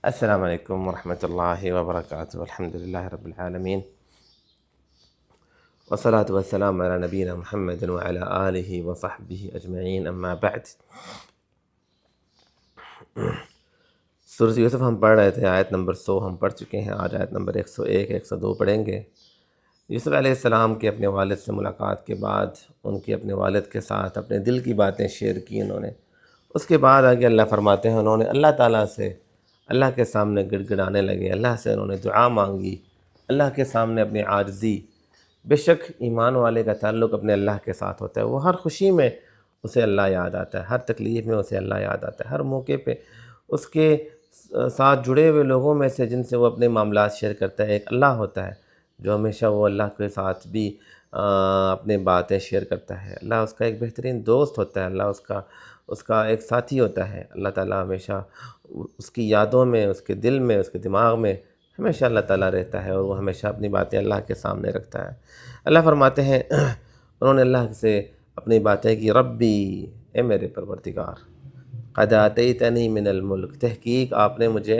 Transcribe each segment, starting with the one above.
السلام علیکم ورحمۃ اللہ وبرکاتہ. الحمد للہ رب العالمین والصلاة والسلام علی نبینا محمد وعلی آلہ وصحبہ اجمعین. اما بعد. سورۃ یوسف ہم پڑھ رہے تھے، آیت نمبر 100 ہم پڑھ چکے ہیں. آج آیت نمبر 101 102 پڑھیں گے. یوسف علیہ السلام کے اپنے والد سے ملاقات کے بعد ان کے اپنے والد کے ساتھ اپنے دل کی باتیں شیئر کی انہوں نے. اس کے بعد آگے اللہ فرماتے ہیں انہوں نے اللہ تعالیٰ سے اللہ کے سامنے گڑ گڑانے لگے. اللہ سے انہوں نے دعا مانگی، اللہ کے سامنے اپنی عاجزی. بے شک ایمان والے کا تعلق اپنے اللہ کے ساتھ ہوتا ہے. وہ ہر خوشی میں اسے اللہ یاد آتا ہے، ہر تکلیف میں اسے اللہ یاد آتا ہے. ہر موقع پہ اس کے ساتھ جڑے ہوئے لوگوں میں سے جن سے وہ اپنے معاملات شیئر کرتا ہے ایک اللہ ہوتا ہے جو ہمیشہ وہ اللہ کے ساتھ بھی اپنے باتیں شیئر کرتا ہے. اللہ اس کا ایک بہترین دوست ہوتا ہے، اللہ اس کا ایک ساتھی ہوتا ہے. اللہ تعالیٰ ہمیشہ اس کی یادوں میں، اس کے دل میں، اس کے دماغ میں ہمیشہ اللہ تعالیٰ رہتا ہے اور وہ ہمیشہ اپنی باتیں اللہ کے سامنے رکھتا ہے. اللہ فرماتے ہیں انہوں نے اللہ سے اپنی باتیں کی. ربی، اے میرے پروردگار، قد آتیتنی من الملک، تحقیق آپ نے مجھے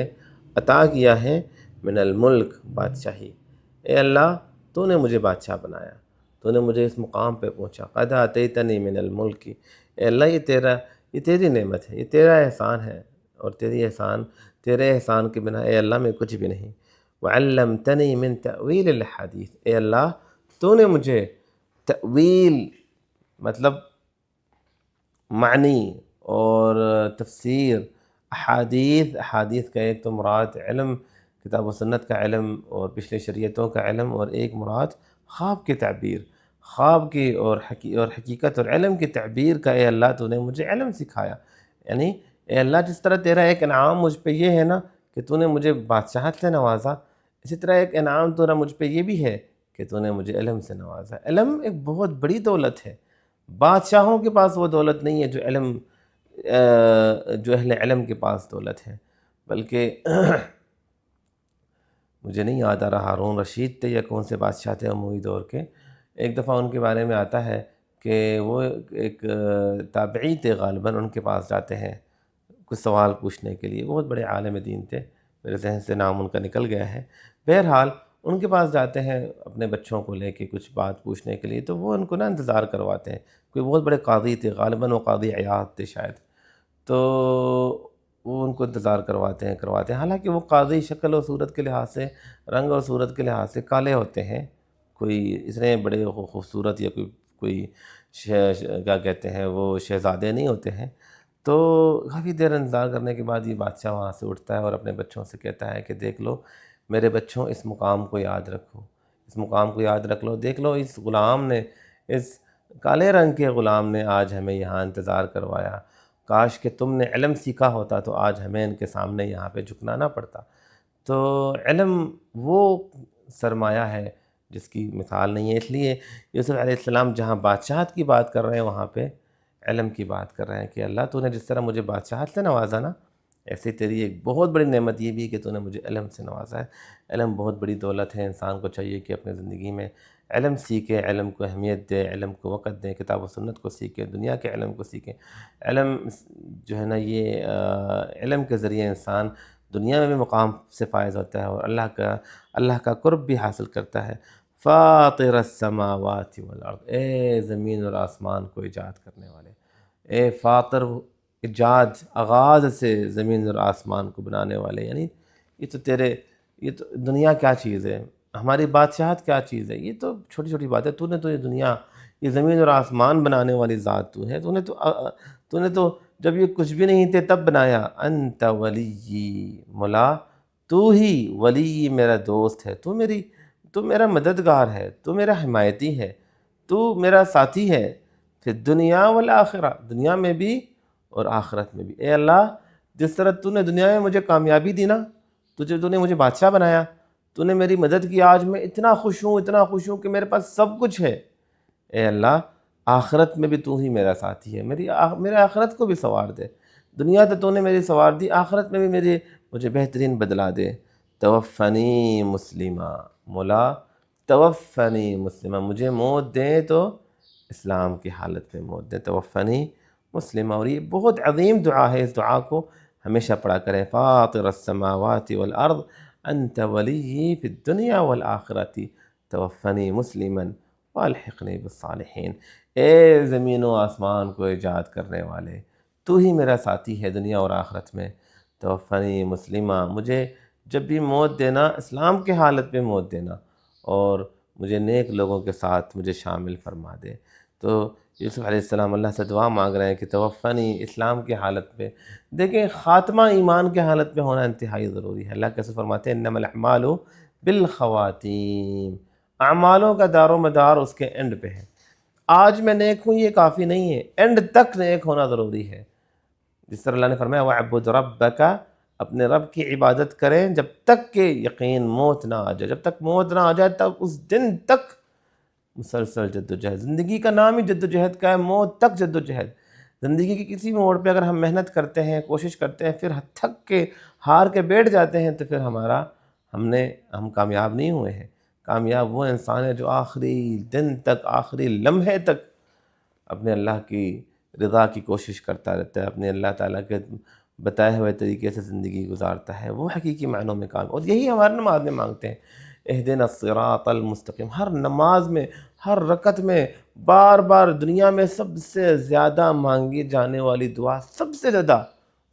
عطا کیا ہے من الملک، بادشاہی. اے اللہ تو نے مجھے بادشاہ بنایا، تو نے مجھے اس مقام پہ پہنچا. قد آتیتنی من الملک، اے اللہ یہ تیری نعمت ہے، یہ تیرا احسان ہے، اور تیرے احسان کے بنا اے اللہ میں کچھ بھی نہیں. وعلمتنی من تأویل الحدیث، اے اللہ تو نے مجھے تأویل مطلب معنی اور تفسیر احادیث کا ایک تو مراد علم، کتاب و سنت کا علم اور پچھلے شریعتوں کا علم، اور ایک مراد خواب کی تعبیر، خواب کی اور حقیقت اور علم کی تعبیر کا. اے اللہ تو نے مجھے علم سکھایا. یعنی اے اللہ جس طرح تیرا ایک انعام مجھ پہ یہ ہے نا کہ تو نے مجھے بادشاہت سے نوازا، اسی طرح ایک انعام تیرا مجھ پہ یہ بھی ہے کہ تو نے مجھے علم سے نوازا. علم ایک بہت بڑی دولت ہے. بادشاہوں کے پاس وہ دولت نہیں ہے جو اہل علم کے پاس دولت ہے. بلکہ مجھے نہیں یاد آ رہا ہارون رشید تھے یا کون سے بادشاہ تھے اموی دور کے. ایک دفعہ ان کے بارے میں آتا ہے کہ وہ ایک تابعی تھے غالباً، ان کے پاس جاتے ہیں کچھ سوال پوچھنے کے لیے. بہت بڑے عالم دین تھے، میرے ذہن سے نام ان کا نکل گیا ہے. بہرحال ان کے پاس جاتے ہیں اپنے بچوں کو لے کے کچھ بات پوچھنے کے لیے، تو وہ ان کو انتظار کرواتے ہیں. کوئی بہت بڑے قاضی تھے، غالباً وہ قاضی عیاض تھے شاید. تو وہ ان کو انتظار کرواتے ہیں. حالانکہ وہ قاضی شکل و صورت کے لحاظ سے، رنگ اور صورت کے لحاظ سے کالے ہوتے ہیں، کوئی اتنے بڑے خوبصورت یا کوئی کیا کہتے ہیں وہ شہزادے نہیں ہوتے ہیں. تو کافی دیر انتظار کرنے کے بعد یہ بادشاہ وہاں سے اٹھتا ہے اور اپنے بچوں سے کہتا ہے کہ دیکھ لو میرے بچوں، اس مقام کو یاد رکھو، اس مقام کو یاد رکھ لو. دیکھ لو اس غلام نے، اس کالے رنگ کے غلام نے آج ہمیں یہاں انتظار کروایا. کاش کہ تم نے علم سیکھا ہوتا تو آج ہمیں ان کے سامنے یہاں پہ جھکنا نہ پڑتا. تو علم وہ سرمایہ ہے جس کی مثال نہیں ہے. اس لیے یوسف علیہ السلام جہاں بادشاہت کی بات کر رہے ہیں وہاں پہ علم کی بات کر رہے ہیں کہ اللہ تو نے جس طرح مجھے بادشاہت سے نوازا نا، ایسے تیری ایک بہت بڑی نعمت یہ بھی کہ تو نے مجھے علم سے نوازا ہے. علم بہت بڑی دولت ہے. انسان کو چاہیے کہ اپنے زندگی میں علم سیکھے، علم کو اہمیت دے، علم کو وقت دے، کتاب و سنت کو سیکھے، دنیا کے علم کو سیکھے. علم جو ہے نا یہ علم کے ذریعے انسان دنیا میں بھی مقام سے فائز ہوتا ہے اور اللہ کا قرب بھی حاصل کرتا ہے. فاطر السماوات والارض، اے زمین اور آسمان کو ایجاد کرنے والے، اے فاطر، ایجاد آغاز سے زمین اور آسمان کو بنانے والے. یعنی یہ تو دنیا کیا چیز ہے، ہماری بادشاہت کیا چیز ہے، یہ تو چھوٹی چھوٹی بات ہے. تو نے تو یہ دنیا، یہ زمین اور آسمان بنانے والی ذات تو ہے. تو نے تو جب یہ کچھ بھی نہیں تھے تب بنایا. انت ولی، مولا تو ہی ولی، میرا دوست ہے، تو میرا مددگار ہے، تو میرا حمایتی ہے، تو میرا ساتھی ہے پھر دنیا والآخرہ، دنیا میں بھی اور آخرت میں بھی. اے اللہ جس طرح تو نے دنیا میں مجھے کامیابی دی نا، تو نے مجھے بادشاہ بنایا، تو نے میری مدد کی، آج میں اتنا خوش ہوں کہ میرے پاس سب کچھ ہے. اے اللہ آخرت میں بھی تو ہی میرا ساتھی ہے، میرے آخرت کو بھی سنوار دے. دنیا تو نے میری سنوار دی، آخرت میں بھی مجھے بہترین بدلا دے. توفنی مسلمہ، مولا توفنی مسلمہ، مجھے موت دیں تو اسلام کی حالت میں موت دیں. توفنی مسلمہ. اور یہ بہت عظیم دعا ہے، اس دعا کو ہمیشہ پڑھا کریں فاطر السماوات والارض انت ولی فی الدنیا والآخرۃ توفنی مسلما والحقنی بالصالحین۔ اے زمین و آسمان کو ایجاد کرنے والے، تو ہی میرا ساتھی ہے دنیا اور آخرت میں، توفنی مسلمہ، مجھے جب بھی موت دینا اسلام کے حالت میں موت دینا، اور مجھے نیک لوگوں کے ساتھ مجھے شامل فرما دے۔ تو یوسف علیہ السلام اللہ سے دعا مانگ رہے ہیں کہ توفنی اسلام کی حالت میں۔ دیکھیں خاتمہ ایمان کے حالت میں ہونا انتہائی ضروری ہے۔ اللہ کیسے فرماتے ہیں انما الاعمال بالخواتیم، اعمالوں کا دار و مدار اس کے اینڈ پہ ہے۔ آج میں نیک ہوں یہ کافی نہیں ہے، اینڈ تک نیک ہونا ضروری ہے۔ جس طرح اللہ نے فرمایا وَاعْبُدْ رَبَّكَ، اپنے رب کی عبادت کریں جب تک کہ یقین موت نہ آ جائے۔ جب تک موت نہ آ جائے تب اس دن تک مسلسل جد و جہد۔ زندگی کا نام ہی جد و جہد کا ہے، موت تک جد و جہد۔ زندگی کی کسی موڑ پہ اگر ہم محنت کرتے ہیں، کوشش کرتے ہیں، پھر تھک کے ہار کے بیٹھ جاتے ہیں، تو پھر ہم کامیاب نہیں ہوئے ہیں۔ کامیاب وہ انسان ہے جو آخری دن تک، آخری لمحے تک اپنے اللہ کی رضا کی کوشش کرتا رہتا ہے، اپنے اللہ تعالیٰ کے بتائے ہوئے طریقے سے زندگی گزارتا ہے، وہ حقیقی معنوں میں کام۔ اور یہی ہمارے نماز میں مانگتے ہیں اہدنا الصراط المستقیم۔ ہر نماز میں، ہر رکعت میں، بار بار دنیا میں سب سے زیادہ مانگی جانے والی دعا، سب سے زیادہ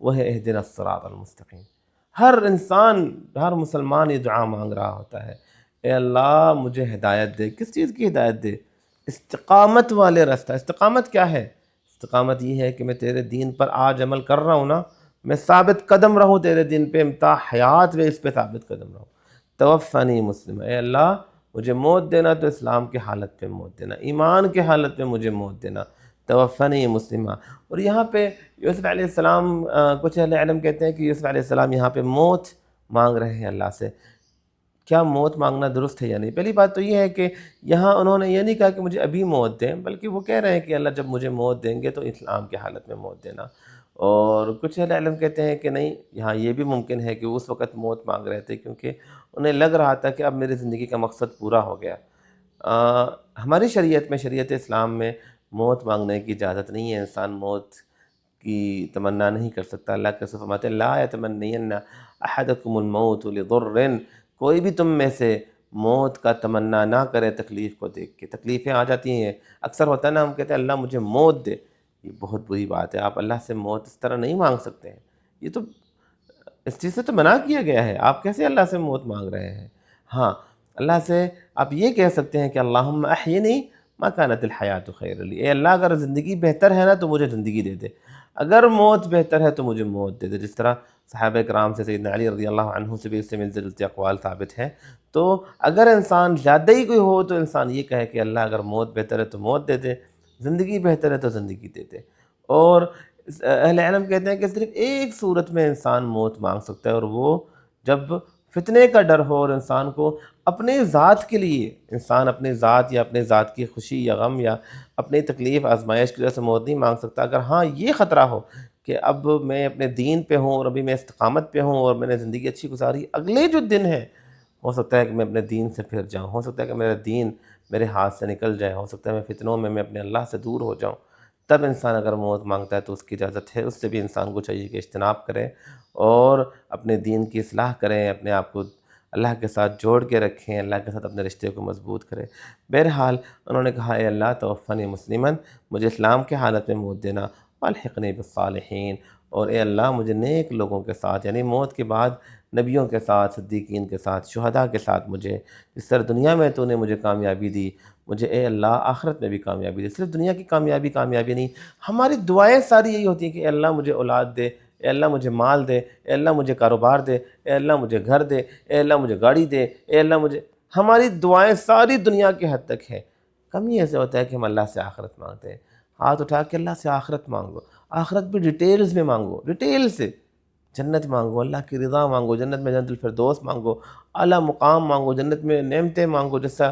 وہ ہے اہدنا الصراط المستقیم۔ ہر انسان، ہر مسلمان یہ دعا مانگ رہا ہوتا ہے، اے اللہ مجھے ہدایت دے۔ کس چیز کی ہدایت دے؟ استقامت والے راستہ۔ استقامت کیا ہے؟ استقامت یہ ہے کہ میں تیرے دین پر آج عمل کر رہا ہوں نا، میں ثابت قدم رہوں تیرے دین پہ، امتا حیات میں اس پہ ثابت قدم رہوں۔ توفنی مسلم، اے اللہ مجھے موت دینا تو اسلام کے حالت پہ موت دینا، ایمان کے حالت پہ مجھے موت دینا، توفنی مسلمہ۔ اور یہاں پہ یوسف علیہ السلام، کچھ اہل علم کہتے ہیں کہ یوسف علیہ السلام یہاں پہ موت مانگ رہے ہیں اللہ سے۔ کیا موت مانگنا درست ہے یا نہیں؟ پہلی بات تو یہ ہے کہ یہاں انہوں نے یہ نہیں کہا کہ مجھے ابھی موت دیں، بلکہ وہ کہہ رہے ہیں کہ اللہ جب مجھے موت دیں گے تو اسلام کی حالت میں موت دینا۔ اور کچھ اہل علم کہتے ہیں کہ نہیں، یہاں یہ بھی ممکن ہے کہ اس وقت موت مانگ رہے تھے کیونکہ انہیں لگ رہا تھا کہ اب میری زندگی کا مقصد پورا ہو گیا۔ ہماری شریعت میں، شریعت اسلام میں موت مانگنے کی اجازت نہیں ہے، انسان موت کی تمنا نہیں کر سکتا۔ اللہ کے رسول فرماتے ہیں لا یتمنین احدکم الموت لضر، کوئی بھی تم میں سے موت کا تمنا نہ کرے تکلیف کو دیکھ کے۔ تکلیفیں آ جاتی ہیں، اکثر ہوتا ہے نا، ہم کہتے ہیں اللہ مجھے موت دے، یہ بہت بری بات ہے۔ آپ اللہ سے موت اس طرح نہیں مانگ سکتے ہیں، یہ تو اس چیز سے تو منع کیا گیا ہے۔ آپ کیسے اللہ سے موت مانگ رہے ہیں؟ ہاں، اللہ سے آپ یہ کہہ سکتے ہیں کہ اللہم احینی ما کانت الحیات خیر لی، اے اللہ اگر زندگی بہتر ہے نا تو مجھے زندگی دے دے، اگر موت بہتر ہے تو مجھے موت دے دے۔ جس طرح صحابہ کرام سے، سیدنا علی رضی اللہ عنہ سے بھی اس سے ملتے جلتے اقوال ثابت ہیں۔ تو اگر انسان زیادہ ہی کوئی ہو تو انسان یہ کہے کہ اللہ اگر موت بہتر ہے تو موت دے دے، زندگی بہتر ہے تو زندگی دے دے۔ اور اہل علم کہتے ہیں کہ صرف ایک صورت میں انسان موت مانگ سکتا ہے، اور وہ جب فتنے کا ڈر ہو اور انسان کو اپنے ذات کے لیے، انسان اپنے ذات یا اپنے ذات کی خوشی یا غم یا اپنی تکلیف آزمائش کی وجہ سے موت نہیں مانگ سکتا۔ اگر ہاں یہ خطرہ ہو کہ اب میں اپنے دین پہ ہوں اور ابھی میں استقامت پہ ہوں اور میں نے زندگی اچھی گزاری، اگلے جو دن ہے ہو سکتا ہے کہ میں اپنے دین سے پھر جاؤں، ہو سکتا ہے کہ میرا دین میرے ہاتھ سے نکل جائے، ہو سکتا ہے میں فتنوں میں اپنے اللہ سے دور ہو جاؤں، تب انسان اگر موت مانگتا ہے تو اس کی اجازت ہے۔ اس سے بھی انسان کو چاہیے کہ اجتناب کرے اور اپنے دین کی اصلاح کریں، اپنے آپ کو اللہ کے ساتھ جوڑ کے رکھیں، اللہ کے ساتھ اپنے رشتے کو مضبوط کریں۔ بہرحال انہوں نے کہا اے اللہ توفنی مسلماً، مجھے اسلام کے حالت میں موت دینا، والحقنی بالصالحین، اور اے اللہ مجھے نیک لوگوں کے ساتھ، یعنی موت کے بعد نبیوں کے ساتھ، صدیقین کے ساتھ، شہداء کے ساتھ، مجھے جس طرح دنیا میں تو نے مجھے کامیابی دی، مجھے اے اللہ آخرت میں بھی کامیابی دے۔ صرف دنیا کی کامیابی نہیں، ہماری دعائیں ساری یہی ہوتی ہیں کہ اے اللہ مجھے اولاد دے، اے اللہ مجھے مال دے، اے اللہ مجھے کاروبار دے، اے اللہ مجھے گھر دے، اے اللہ مجھے گاڑی دے، اے اللہ مجھے، ہماری دعائیں ساری دنیا کے حد تک ہیں۔ کم ہی ایسے ہوتا ہے کہ ہم اللہ سے آخرت مانگتے ہیں۔ ہاتھ اٹھا کے اللہ سے آخرت مانگو، آخرت بھی ڈیٹیلز میں مانگو، ڈیٹیل سے جنت مانگو، اللہ کی رضا مانگو، جنت میں جنت الفردوس مانگو، اعلیٰ مقام مانگو، جنت میں نعمتیں مانگو، جیسا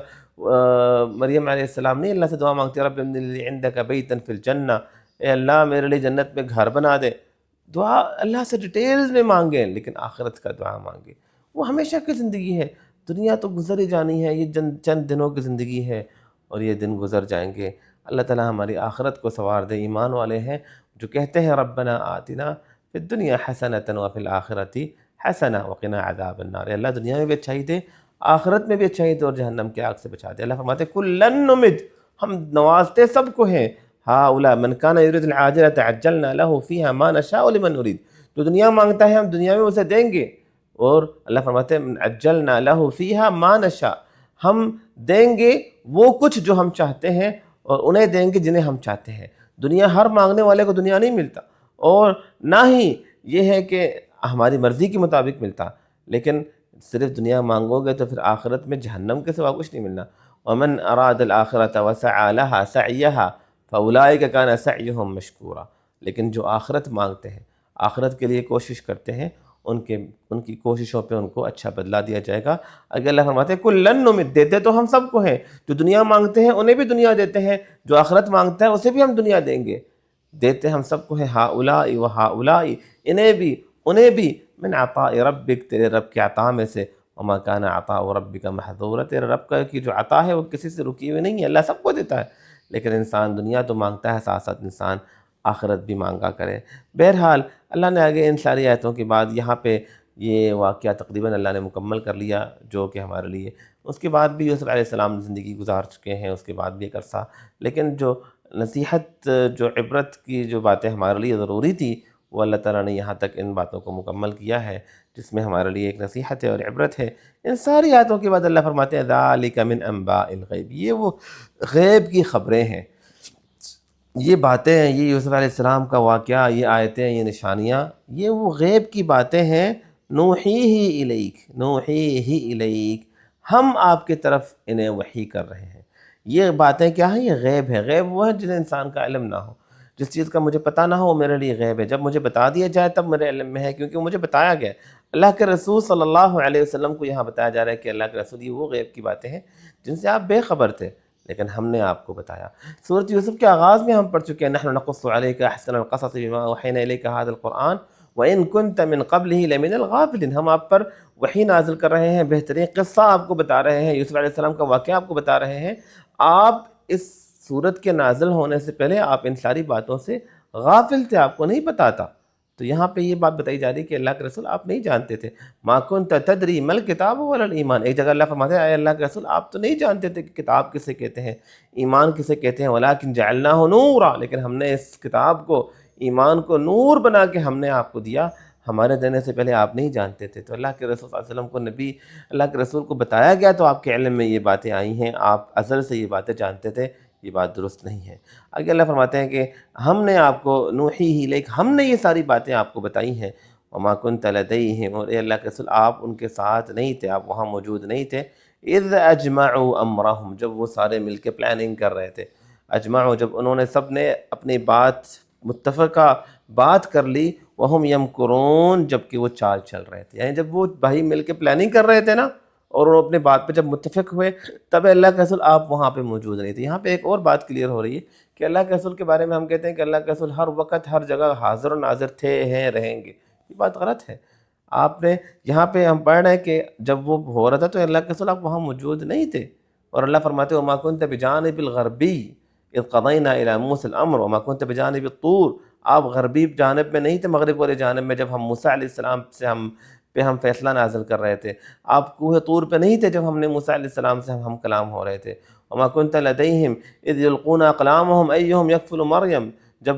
مریم علیہ السلام نہیں اللہ سے دعا مانگتے رب ابن لی عندک بیتا فی الجنہ، اے اللہ میرے لیے جنت میں گھر بنا دے۔ دعا اللہ سے ڈیٹیلز میں مانگیں، لیکن آخرت کا دعا مانگیں۔ وہ ہمیشہ کی زندگی ہے، دنیا تو گزر ہی جانی ہے، یہ چند دنوں کی زندگی ہے اور یہ دن گزر جائیں گے۔ اللہ تعالی ہماری آخرت کو سنوار دے۔ ایمان والے ہیں جو کہتے ہیں ربنا آتنا فی الدنیا حسنۃ وفی الآخرۃ حسنہ وقنا عذاب النار، اللہ دنیا میں بھی اچھائی دے، آخرت میں بھی اچھائی دے، اور جہنم کے آگ سے بچا دے۔ اللہ فرماتے ہیں کُلًا نُمِدُّ، ہم نوازتے سب کو ہیں، ہؤلاء من کان یرید العاجلۃ عجلنا لہ فیہا ما نشاء لمن نرید، جو دنیا مانگتا ہے ہم دنیا میں اسے دیں گے، اور اللہ فرماتے ہیں عجلنا لہ فیہا ما نشاء، ہم دیں گے وہ کچھ جو ہم چاہتے ہیں، اور انہیں دیں گے جنہیں ہم چاہتے ہیں۔ دنیا ہر مانگنے والے کو دنیا نہیں ملتا، اور نہ ہی یہ ہے کہ ہماری مرضی کے مطابق ملتا، لیکن صرف دنیا مانگو گے تو پھر آخرت میں جہنم کے سوا کچھ نہیں ملنا۔ ومن اراد الآخرۃ وسعى لها سعيها فاولئک کان سعیهم مشکورا، لیکن جو آخرت مانگتے ہیں، آخرت کے لیے کوشش کرتے ہیں، ان کی کوششوں پہ ان کو اچھا بدلہ دیا جائے گا۔ اگر اللہ فرماتے ہیں کُلًا نُمِدُّ، دیتے تو ہم سب کو ہیں، جو دنیا مانگتے ہیں انہیں بھی دنیا دیتے ہیں، جو آخرت مانگتا ہے اسے بھی ہم دنیا دیں گے، دیتے ہم سب کو ہیں، ہؤلاء وہؤلاء، انہیں بھی من عطاء ربک، تیرے رب کے عطا میں سے، وما کان عطاء ربک محظورا، تیرے رب کا کی جو عطا ہے وہ کسی سے رکی ہوئی نہیں ہے، اللہ سب کو دیتا ہے، لیکن انسان دنیا تو مانگتا ہے، ساتھ ساتھ انسان آخرت بھی مانگا کرے۔ بہرحال اللہ نے آگے ان ساری آیتوں کے بعد یہاں پہ یہ واقعہ تقریباً اللہ نے مکمل کر لیا جو کہ ہمارے لیے، اس کے بعد بھی یوسف علیہ السلام زندگی گزار چکے ہیں، اس کے بعد بھی ایک عرصہ، لیکن جو نصیحت، جو عبرت کی جو باتیں ہمارے لیے ضروری تھی، وہ اللہ تعالیٰ نے یہاں تک ان باتوں کو مکمل کیا ہے، جس میں ہمارے لیے ایک نصیحت ہے اور عبرت ہے۔ ان ساری آیتوں کے بعد اللہ فرماتے ہیں ذَلِكَ مِنْ أَنْبَاءِ الْغَيْبِ، یہ وہ غیب کی خبریں ہیں، یہ باتیں ہیں، یہ یوسف علیہ السلام کا واقعہ، یہ آیتیں، یہ نشانیاں، یہ وہ غیب کی باتیں ہیں، نوحیہ الیک، نوحیہ الیک، ہم آپ کی طرف انہیں وحی کر رہے ہیں۔ یہ باتیں کیا ہیں؟ یہ غیب ہے۔ غیب وہ ہے جنہیں انسان کا علم نہ ہو، جس چیز کا مجھے پتہ نہ ہو وہ میرے لیے غیب ہے، جب مجھے بتا دیا جائے تب میرے علم میں ہے، کیونکہ مجھے بتایا گیا ہے۔ اللہ کے رسول صلی اللہ علیہ وسلم کو یہاں بتایا جا رہا ہے کہ اللہ کے رسول، یہ وہ غیب کی باتیں ہیں جن سے آپ بے خبر تھے، لیکن ہم نے آپ کو بتایا۔ سورۃ یوسف کے آغاز میں ہم پڑھ چکے ہیں، نحن نقص علیک احسن القصص بما اوحینا الیک ھذا القرآن وان کنت من قبلہ لمن الغافلین، ہم آپ پر وحی نازل کر رہے ہیں، بہترین قصہ آپ کو بتا رہے ہیں، یوسف علیہ السلام کا واقعہ آپ کو بتا رہے ہیں، آپ اس سورت کے نازل ہونے سے پہلے آپ ان ساری باتوں سے غافل تھے، آپ کو نہیں پتا تھا۔ تو یہاں پہ یہ بات بتائی جا رہی ہے کہ اللہ کے رسول آپ نہیں جانتے تھے، ما کنت تدری ما الکتاب ولا الایمان، ایک جگہ اللہ فرماتے ہیں اے اللہ کے رسول آپ تو نہیں جانتے تھے کہ کتاب کسے کہتے ہیں، ایمان کسے کہتے ہیں، ولکن جعلناہ نورا، لیکن ہم نے اس کتاب کو، ایمان کو نور بنا کے ہم نے آپ کو دیا، ہمارے دینے سے پہلے آپ نہیں جانتے تھے۔ تو اللہ کے رسول صلی اللہ علیہ وسلم کو، نبی اللہ کے رسول کو بتایا گیا تو آپ کے علم میں یہ باتیں آئی ہیں، آپ ازل سے یہ باتیں جانتے تھے، یہ بات درست نہیں ہے۔ آگے اللہ فرماتے ہیں کہ ہم نے آپ کو نوحیہ الیک، ہم نے یہ ساری باتیں آپ کو بتائی ہیں، وما کنت لدیہم، اور اے اللہ کے رسول آپ ان کے ساتھ نہیں تھے، آپ وہاں موجود نہیں تھے، اذ اجمعوا امرہم، جب وہ سارے مل کے پلاننگ کر رہے تھے، اجمعوا جب انہوں نے سب نے اپنی بات، متفقہ بات کر لی، وہم یمکرون جبکہ وہ چال چل رہے تھے، یعنی جب وہ بھائی مل کے پلاننگ کر رہے تھے نا، اور وہ اپنے بات پہ جب متفق ہوئے، تب اللہ کے رسول آپ وہاں پہ موجود نہیں تھے۔ یہاں پہ ایک اور بات کلیئر ہو رہی ہے کہ اللہ کے رسول کے بارے میں ہم کہتے ہیں کہ اللہ کے رسول ہر وقت ہر جگہ حاضر و ناظر تھے، ہیں، رہیں گے، یہ بات غلط ہے۔ آپ نے یہاں پہ ہم پڑھ رہے ہیں کہ جب وہ ہو رہا تھا تو اللہ کے رسول آپ وہاں موجود نہیں تھے، اور اللہ فرماتے وما كنت بجانب الغربی اذ قضینا الی موسیٰ الامر وما كنت بجانب الطور، آپ غربی جانب میں نہیں تھے، مغرب والی جانب میں، جب ہم موسیٰ علیہ السلام سے ہم فیصلہ نازل کر رہے تھے، آپ کوہ طور پہ نہیں تھے جب ہم نے موسیٰ علیہ السلام سے ہم کلام ہو رہے تھے، وما كنت لدیہم اذ یلقون اقلامہم ایہم یکفل مریم، جب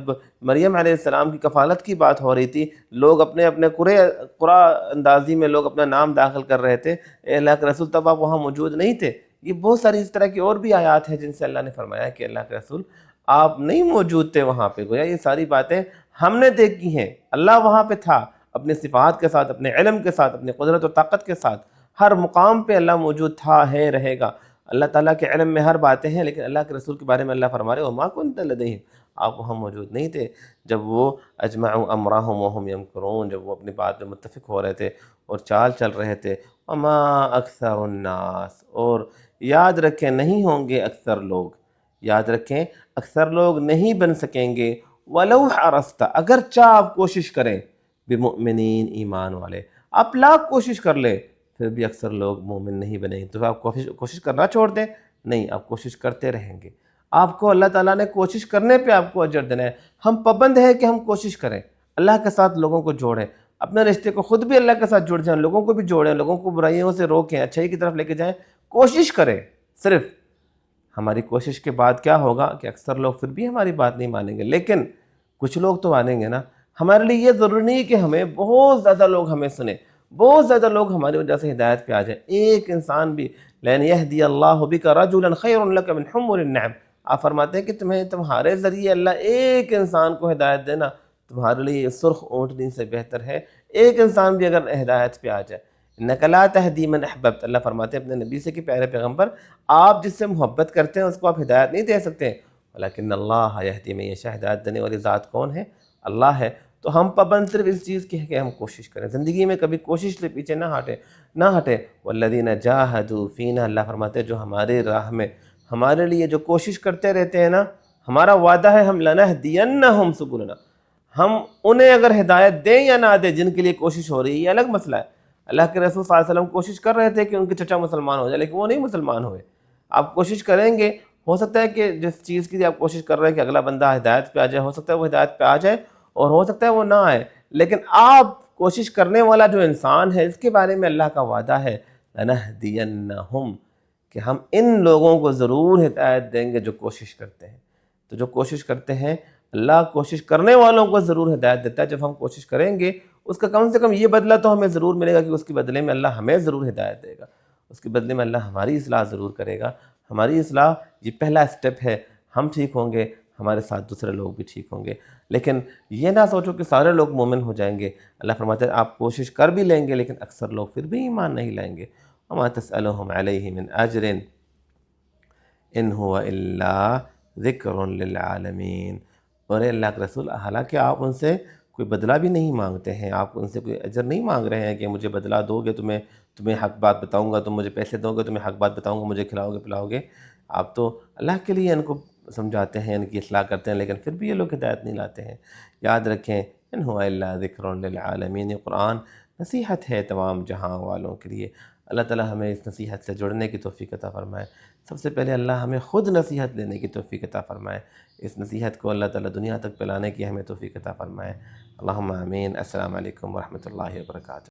مریم علیہ السلام کی کفالت کی بات ہو رہی تھی، لوگ اپنے اپنے قرعہ اندازی میں لوگ اپنا نام داخل کر رہے تھے، اے اللہ کے رسول تب آپ وہاں موجود نہیں تھے۔ یہ بہت ساری اس طرح کی اور بھی آیات ہیں جن سے اللہ نے فرمایا کہ اللہ کے رسول آپ نہیں موجود تھے وہاں پہ، گویا یہ ساری باتیں ہم نے دیکھی ہیں، اللہ وہاں پہ تھا، اپنے صفات کے ساتھ، اپنے علم کے ساتھ، اپنے قدرت و طاقت کے ساتھ، ہر مقام پہ اللہ موجود تھا، ہے، رہے گا۔ اللہ تعالیٰ کے علم میں ہر باتیں ہیں، لیکن اللہ کے رسول کے بارے میں اللہ فرما رہے وما كنت لدیہم، آپ وہاں موجود نہیں تھے جب وہ اجمعوا امرہم وہم یمکرون، جب وہ اپنی بات میں متفق ہو رہے تھے اور چال چل رہے تھے۔ وما اکثر الناس، اور یاد رکھیں نہیں ہوں گے اکثر لوگ، یاد رکھیں اکثر لوگ نہیں بن سکیں گے، ولو حرصت، اگر چاہ آپ کوشش کریں، بمؤمنین، ایمان والے، آپ لاکھ کوشش کر لیں پھر بھی اکثر لوگ مومن نہیں بنیں گے، تو آپ کوشش کرنا چھوڑ دیں؟ نہیں، آپ کوشش کرتے رہیں گے، آپ کو اللہ تعالیٰ نے کوشش کرنے پہ آپ کو اجر دینا ہے، ہم پابند ہیں کہ ہم کوشش کریں، اللہ کے ساتھ لوگوں کو جوڑیں، اپنے رشتے کو خود بھی اللہ کے ساتھ جڑ جائیں، لوگوں کو بھی جوڑیں، لوگوں کو برائیوں سے روکیں، اچھائی کی طرف لے کے جائیں، کوشش کریں صرف۔ ہماری کوشش کے بعد کیا ہوگا کہ اکثر لوگ پھر بھی ہماری بات نہیں مانیں گے، لیکن کچھ لوگ تو مانیں گے نا۔ ہمارے لیے یہ ضروری نہیں ہے کہ ہمیں بہت زیادہ لوگ ہمیں سنیں، بہت زیادہ لوگ ہماری وجہ سے ہدایت پہ آ جائیں۔ ایک انسان بھی، لَن يَهْدِيَ اللَّهُ بِكَ رَجُلًا خَيْرٌ لَكَ مِنْ حُمُرِ النَّعَمِ، آپ فرماتے ہیں کہ تمہارے ذریعے اللہ ایک انسان کو ہدایت دینا تمہارے لیے سرخ اونٹنی سے بہتر ہے۔ ایک انسان بھی اگر ہدایت پہ آ جائے، اِنَّكَ لَا تَهْدِي مَنْ أَحْبَبْتَ، اللہ فرماتے ہیں اپنے نبی سے کہ پیارے پیغمبر، آپ جس سے محبت کرتے ہیں اس کو آپ ہدایت نہیں دے سکتے، وَلَكِنَّ اللَّهَ يَهْدِي مَن يَشَاءُ، ہدایت دینے والی ذات کون ہے؟ اللہ ہے۔ تو ہم پابند صرف اس چیز کی ہے کہ ہم کوشش کریں، زندگی میں کبھی کوشش سے پیچھے نہ ہٹے۔ وَالَّذِينَ جَاهَدُوا فِينَا، اللہ فرماتے ہیں جو ہمارے راہ میں ہمارے لیے جو کوشش کرتے رہتے ہیں نا، ہمارا وعدہ ہے ہم لَنَهْدِيَنَّهُمْ سُبُلَنَا، ہم انہیں اگر ہدایت دیں یا نہ دیں جن کے لیے کوشش ہو رہی ہے، یہ الگ مسئلہ ہے۔ اللہ کے رسول صلی اللہ علیہ وسلم کوشش کر رہے تھے کہ ان کے چچا مسلمان ہو جائے، لیکن وہ نہیں مسلمان ہوئے۔ آپ کوشش کریں گے، ہو سکتا ہے کہ جس چیز کی آپ کوشش کر رہے ہیں کہ اگلا بندہ ہدایت پہ آ جائے، ہو سکتا ہے وہ ہدایت پہ آ جائے اور ہو سکتا ہے وہ نہ آئے، لیکن آپ کوشش کرنے والا جو انسان ہے اس کے بارے میں اللہ کا وعدہ ہے لَنَهْدِيَنَّهُمْ، کہ ہم ان لوگوں کو ضرور ہدایت دیں گے جو کوشش کرتے ہیں۔ تو جو کوشش کرتے ہیں اللہ کوشش کرنے والوں کو ضرور ہدایت دیتا ہے۔ جب ہم کوشش کریں گے اس کا کم سے کم یہ بدلہ تو ہمیں ضرور ملے گا کہ اس کے بدلے میں اللہ ہمیں ضرور ہدایت دے گا، اس کے بدلے میں اللہ ہماری اصلاح ضرور کرے گا۔ ہماری اصلاح یہ پہلا سٹیپ ہے، ہم ٹھیک ہوں گے ہمارے ساتھ دوسرے لوگ بھی ٹھیک ہوں گے۔ لیکن یہ نہ سوچو کہ سارے لوگ مومن ہو جائیں گے۔ اللہ فرماتے ہیں آپ کوشش کر بھی لیں گے لیکن اکثر لوگ پھر بھی ایمان نہیں لائیں گے۔ وَمَا تَسْأَلُهُمْ عَلَيْهِ مِنْ أَجْرٍ إِنْ هُوَ إِلَّا ذِكْرٌ لِلْعَالَمِينَ، اور اے اللہ کے رسول حالانکہ آپ ان سے کوئی بدلہ بھی نہیں مانگتے ہیں، آپ ان سے کوئی اجر نہیں مانگ رہے ہیں کہ مجھے بدلہ دو گے، تمہیں حق بات بتاؤں گا، تم مجھے پیسے دو گے، تمہیں حق بات بتاؤں گا، مجھے کھلاؤ گے پلاؤ گے۔ آپ تو اللہ کے لیے ان کو سمجھاتے ہیں، ان کی اصلاح کرتے ہیں، لیکن پھر بھی یہ لوگ ہدایت نہیں لاتے ہیں۔ یاد رکھیں ان هو الا ذکر للعالمین، یہ قرآن نصیحت ہے تمام جہاں والوں کے لیے۔ اللہ تعالی ہمیں اس نصیحت سے جڑنے کی توفیق عطا فرمائے۔ سب سے پہلے اللہ ہمیں خود نصیحت لینے کی توفیق عطا فرمائے، اس نصیحت کو اللہ تعالی دنیا تک پھیلانے کی ہمیں توفیق عطا فرمائے۔ اللہم آمین۔ السلام علیکم ورحمۃ اللہ وبرکاتہ۔